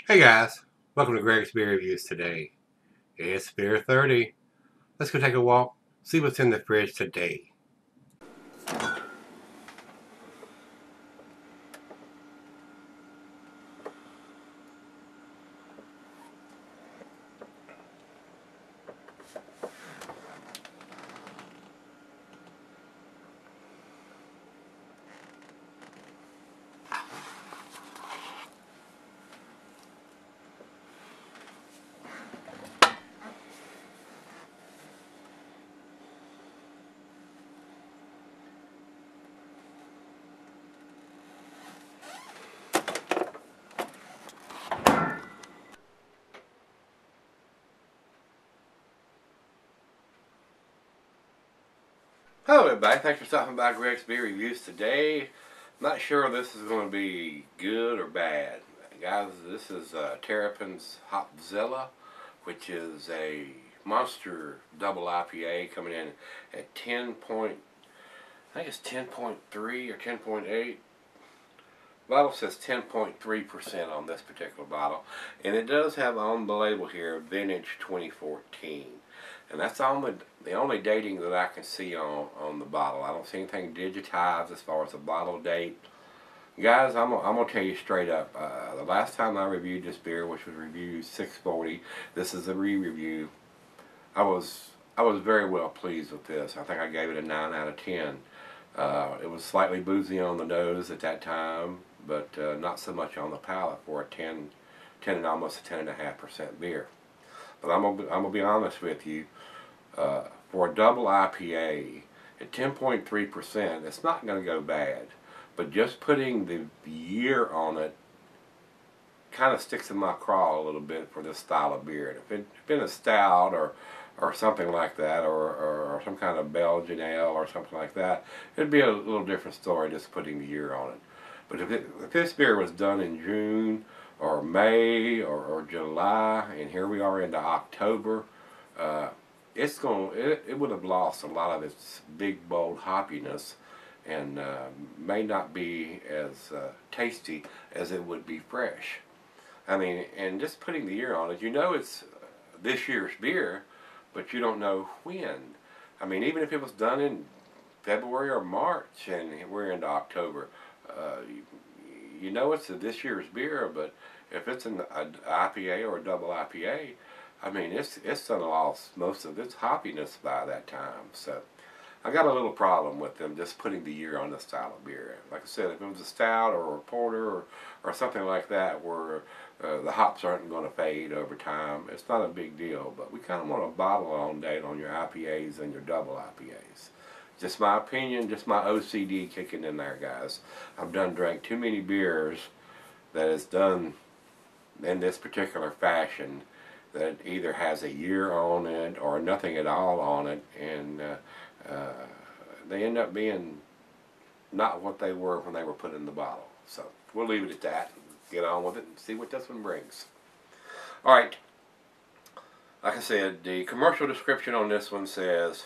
Hey guys, welcome to Gregsbeerreviews today. It's beer 30. Let's go take a walk, see what's in the fridge today. Hello everybody, thanks for stopping by Gregsbeerreviews today. I'm not sure if this is going to be good or bad. Guys, this is Terrapin's Hopzilla, which is a monster double IPA coming in at 10 point, I think it's 10.3 or 10.8. Bottle says 10.3% on this particular bottle, and it does have on the label here vintage 2014, and that's the only dating that I can see on the bottle. I don't see anything digitized as far as the bottle date. Guys, I'm gonna tell you straight up. The last time I reviewed this beer, which was review 640, this is a re-review. I was very well pleased with this. I think I gave it a 9 out of 10. It was slightly boozy on the nose at that time, but not so much on the palate for a 10 and almost a 10.5% beer. But I'm gonna be honest with you. For a double IPA at 10.3%, it's not going to go bad. But just putting the year on it kind of sticks in my craw a little bit for this style of beer. If it had been a stout or something like that, or some kind of Belgian ale or something like that, it'd be a little different story just putting the year on it. But if this beer was done in June or May or July, and here we are into October, it would have lost a lot of its big bold hoppiness, and may not be as tasty as it would be fresh. I mean, and just putting the year on it, you know it's this year's beer, but you don't know when. I mean, even if it was done in February or March and we're into October, you know it's this year's beer, but if it's an IPA or a double IPA, I mean, it's done lost most of its hoppiness by that time. So I got a little problem with them just putting the year on the style of beer. Like I said, if it was a stout or a porter or something like that where the hops aren't going to fade over time, it's not a big deal. But we kind of want a bottle on date on your IPAs and your double IPAs. Just my opinion, just my OCD kicking in there, guys. I've drank too many beers that is done in this particular fashion that either has a year on it or nothing at all on it, and they end up being not what they were when they were put in the bottle. So we'll leave it at that and get on with it and see what this one brings. Alright, like I said, the commercial description on this one says,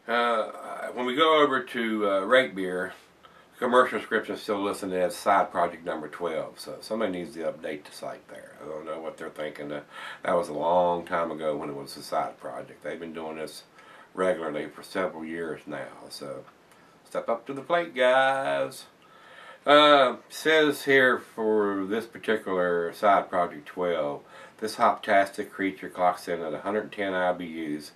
when we go over to rate beer, commercial description is still listed as side project number 12, so somebody needs to update the site there. I don't know what they're thinking. That was a long time ago when it was a side project. They've been doing this regularly for several years now, so step up to the plate, guys. Says here for this particular side project 12, this hoptastic creature clocks in at 110 IBUs,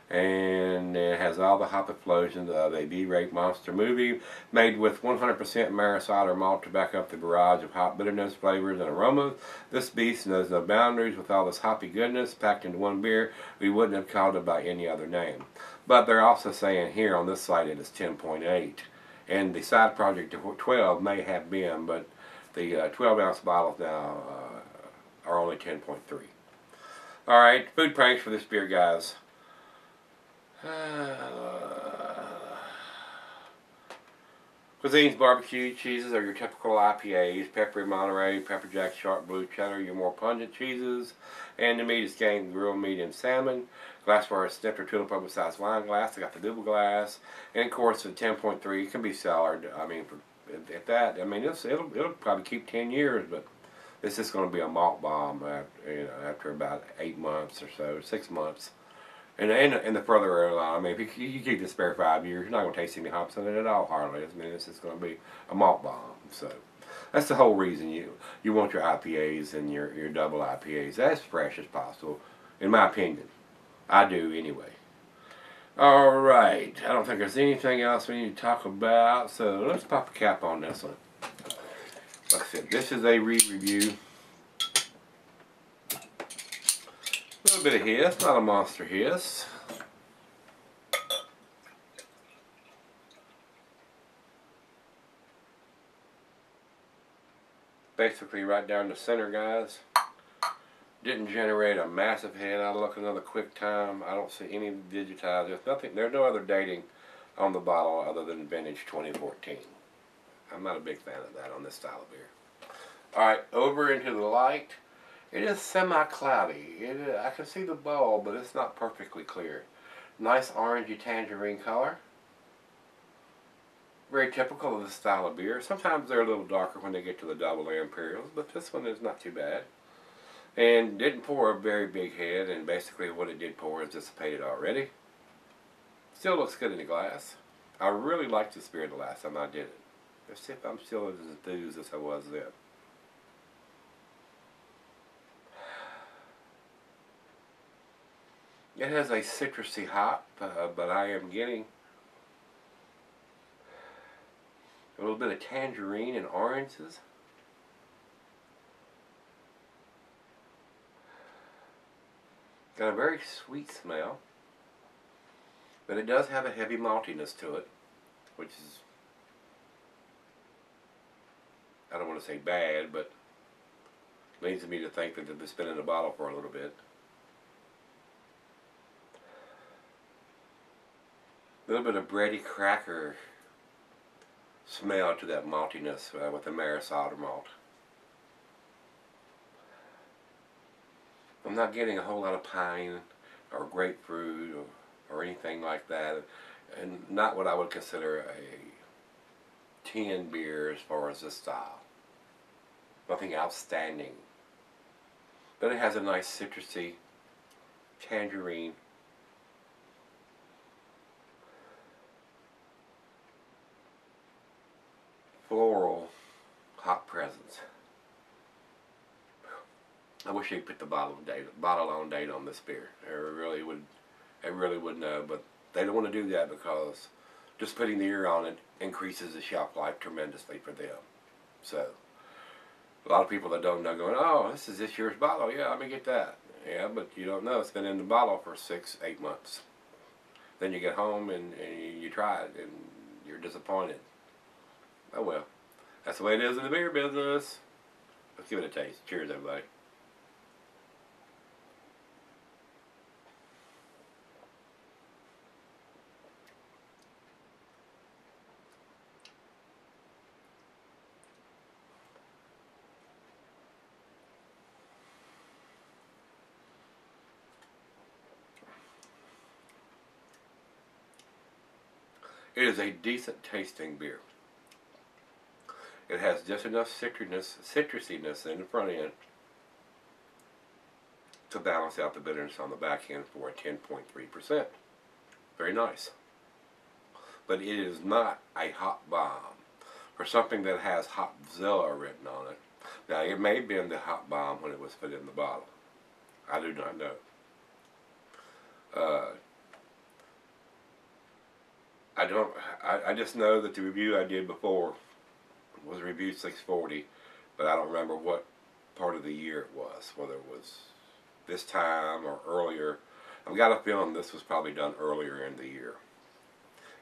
and it has all the hop explosions of a B-rate monster movie made with 100% Maris Otter malt to back up the barrage of hop bitterness, flavors, and aromas. This beast knows no boundaries. With all this hoppy goodness packed into one beer, we wouldn't have called it by any other name. But they're also saying here on this site it is 10.8. And the side project 12 may have been, but the 12-ounce bottles now are only 10.3. Alright, food pranks for this beer, guys. Cuisines, barbecue cheeses are your typical IPAs. Peppery Monterey, Pepper Jack, Sharp Blue Cheddar, your more pungent cheeses. And the meat is game, grilled meat, and salmon. Glassware is snipped or tulip oversized wine glass. I got the double glass. And of course, the 10.3 it can be cellared. I mean, at that, I mean, it'll probably keep 10 years, but This is going to be a malt bomb after, after about 8 months or so, 6 months. And the further early on, I mean, if you keep this beer 5 years, you're not going to taste any hops in it at all, hardly. I mean, this is going to be a malt bomb. So that's the whole reason you want your IPAs and your double IPAs as fresh as possible, in my opinion. I do anyway. All right, I don't think there's anything else we need to talk about, so let's pop a cap on this one. Like I said, this is a re-review. A little bit of hiss, not a monster hiss. Basically right down the center, guys. Didn't generate a massive head. I'll look another quick time. I don't see any digitized. There's nothing. There's no other dating on the bottle other than vintage 2014. I'm not a big fan of that on this style of beer. All right, over into the light. It is semi-cloudy. I can see the bowl, but it's not perfectly clear. Nice orangey tangerine color. Very typical of this style of beer. Sometimes they're a little darker when they get to the double imperials, but this one is not too bad. And didn't pour a very big head, and basically what it did pour is dissipated already. Still looks good in the glass. I really liked this beer the last time I did it. Let's see if I'm still as enthused as I was then. It has a citrusy hop, but I am getting a little bit of tangerine and oranges. Got a very sweet smell, but it does have a heavy maltiness to it, which is, I don't want to say bad, but leads me to think that it's been in the bottle for a little bit. A little bit of bready cracker smell to that maltiness with the Maris Otter malt. I'm not getting a whole lot of pine or grapefruit or anything like that, and not what I would consider a 10 beer as far as this style. Nothing outstanding, but it has a nice citrusy tangerine floral hop presence. I wish they'd put the bottle on date on this beer. It really would know, but they don't want to do that because just putting the year on it increases the shelf life tremendously for them. So a lot of people that don't know going, oh, this is this year's bottle. Yeah, let me get that. Yeah, but you don't know. It's been in the bottle for 6-8 months. Then you get home and you try it and you're disappointed. Oh well, that's the way it is in the beer business. Let's give it a taste. Cheers, everybody. It is a decent tasting beer. It has just enough citrusiness in the front end to balance out the bitterness on the back end for a 10.3%. Very nice. But it is not a hop bomb. For something that has Hopzilla written on it. Now, it may have been the hop bomb when it was put in the bottle. I do not know. I just know that the review I did before was review 640, but I don't remember what part of the year it was, whether it was this time or earlier. I've got a feeling this was probably done earlier in the year,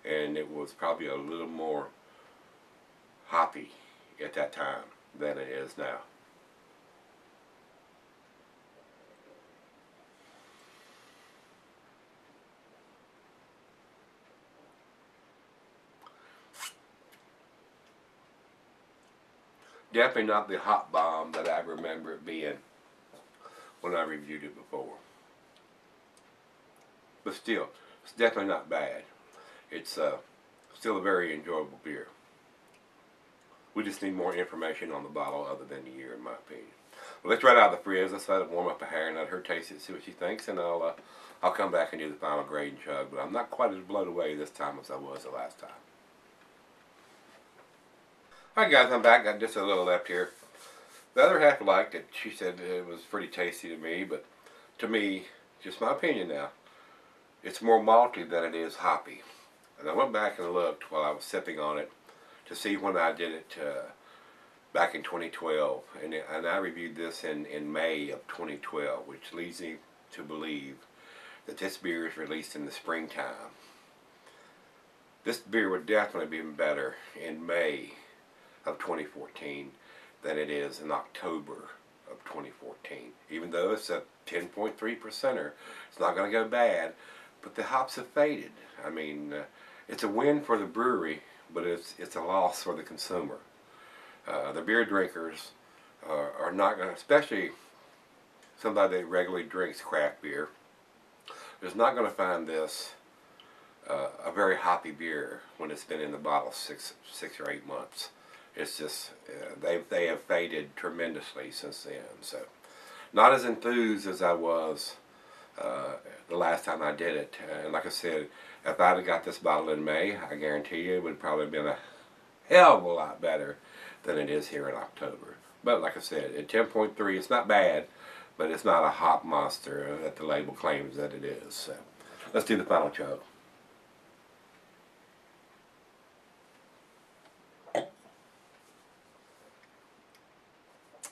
and it was probably a little more hoppy at that time than it is now. Definitely not the hot bomb that I remember it being when I reviewed it before. But still, it's definitely not bad. It's still a very enjoyable beer. We just need more information on the bottle other than the year, in my opinion. Well, let's right out of the fridge. Let's let it warm up a hair and let her taste it, see what she thinks, and I'll come back and do the final grade and chug. But I'm not quite as blown away this time as I was the last time. Alright guys, I'm back. Got just a little left here. The other half liked it. She said it was pretty tasty to me, but to me, just my opinion now, it's more malty than it is hoppy. And I went back and looked while I was sipping on it to see when I did it back in 2012. And I reviewed this in May of 2012, which leads me to believe that this beer is released in the springtime. This beer would definitely be better in May of 2014 than it is in October of 2014. Even though it's a 10.3%er, it's not going to go bad, but the hops have faded. I mean, it's a win for the brewery, but it's a loss for the consumer. The beer drinkers are not going to, especially somebody that regularly drinks craft beer, is not going to find this a very hoppy beer when it's been in the bottle six or 8 months. It's just they have faded tremendously since then. So, not as enthused as I was the last time I did it. And like I said, if I'd have got this bottle in May, I guarantee you it would probably have been a hell of a lot better than it is here in October. But like I said, at 10.3, it's not bad, but it's not a hop monster that the label claims that it is. So, let's do the final chug.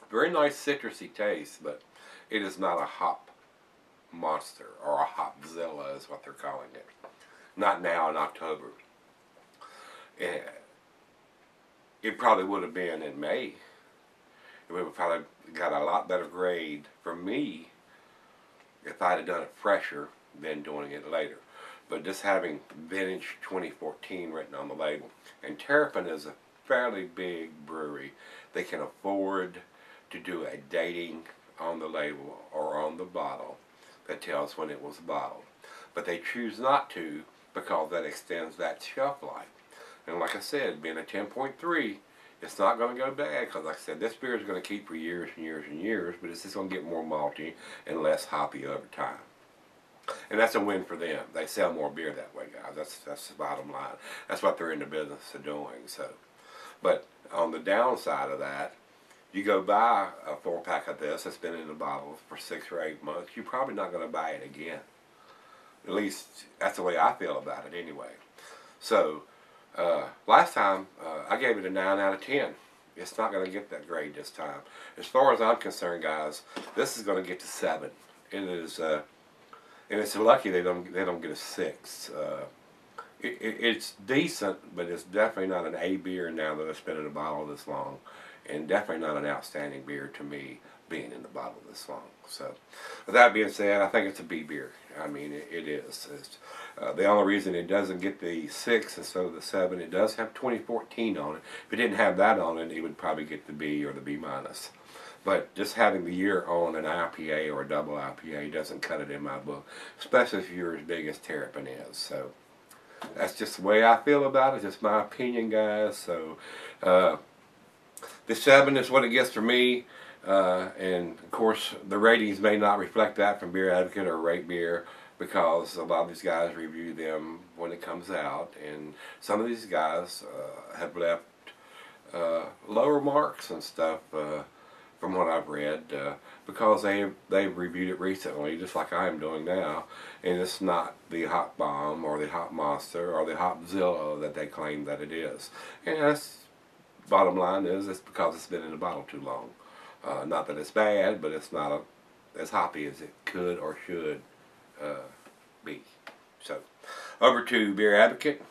Very nice citrusy taste, but it is not a hop monster, or a Hopzilla is what they're calling it. Not now in October. It probably would have been in May. It would have probably got a lot better grade for me if I'd have done it fresher than doing it later. But just having vintage 2014 written on the label. And Terrapin is a fairly big brewery. They can afford to do a dating on the label or on the bottle that tells when it was bottled. But they choose not to because that extends that shelf life. And like I said, being a 10.3, it's not going to go bad because like I said, this beer is going to keep for years and years and years, but it's just going to get more malty and less hoppy over time. And that's a win for them. They sell more beer that way, guys. That's the bottom line. That's what they're in the business of doing. So, but on the downside of that, you go buy a 4-pack of this that's been in the bottle for 6 or 8 months, you're probably not going to buy it again. At least that's the way I feel about it anyway. So, last time I gave it a 9 out of 10. It's not going to get that grade this time. As far as I'm concerned, guys, this is going to get to 7. It is, and it's lucky they don't get a 6. It's decent, but it's definitely not an A beer now that it's been in a bottle this long. And definitely not an outstanding beer to me being in the bottle this long. So, with that being said, I think it's a B beer. I mean, it is. The only reason it doesn't get the 6 instead of the 7, it does have 2014 on it. If it didn't have that on it, it would probably get the B or the B minus. But just having the year on an IPA or a double IPA doesn't cut it in my book, especially if you're as big as Terrapin is. So, that's just the way I feel about it. Just my opinion, guys. So, the 7 is what it gets for me, and of course the ratings may not reflect that from Beer Advocate or Rate Beer because a lot of these guys review them when it comes out, and some of these guys have left lower marks and stuff from what I've read because they've reviewed it recently, just like I am doing now, and it's not the Hop Bomb or the Hop Monster or the Hopzilla that they claim that it is. And that's bottom line is it's because it's been in the bottle too long. Not that it's bad, but it's not as hoppy as it could or should be. So, over to Beer Advocate.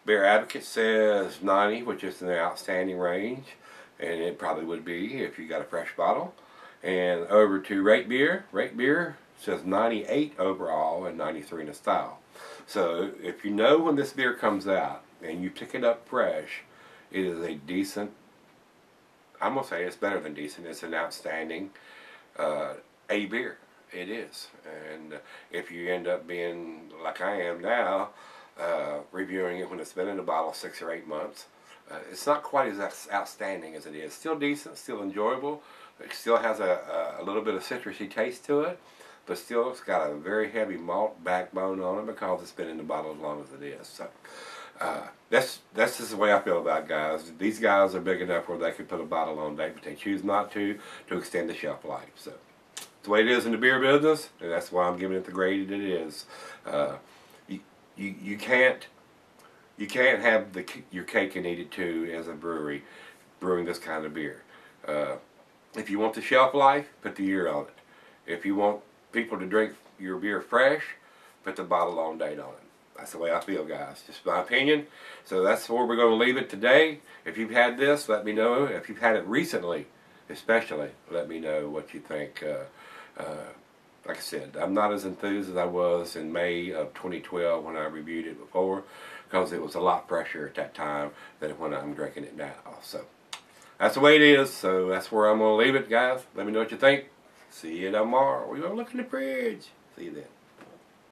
Beer Advocate says 90, which is in the outstanding range, and it probably would be if you got a fresh bottle. And over to Rate Beer. Rate Beer says 98 overall and 93 in the style. So, if you know when this beer comes out and you pick it up fresh, it is a decent, I'm going to say it's better than decent, it's an outstanding A beer. It is. And if you end up being like I am now, reviewing it when it's been in the bottle 6 or 8 months, it's not quite as outstanding as it is. Still decent, still enjoyable, It still has a little bit of citrusy taste to it, but still it's got a very heavy malt backbone on it because it's been in the bottle as long as it is. So that's just the way I feel about it, guys. These guys are big enough where they can put a bottle on date, but they choose not to extend the shelf life. So it's the way it is in the beer business, and that's why I'm giving it the grade it is. You can't have your cake and eat it too as a brewery brewing this kind of beer. If you want the shelf life, put the year on it. If you want people to drink your beer fresh, put the bottle on date on it. That's the way I feel, guys. Just my opinion. So that's where we're going to leave it today. If you've had this, let me know. If you've had it recently, especially, let me know what you think. Like I said, I'm not as enthused as I was in May of 2012 when I reviewed it before, because it was a lot fresher at that time than when I'm drinking it now. So that's the way it is. So that's where I'm going to leave it, guys. Let me know what you think. See you tomorrow. We're going to look in the fridge. See you then.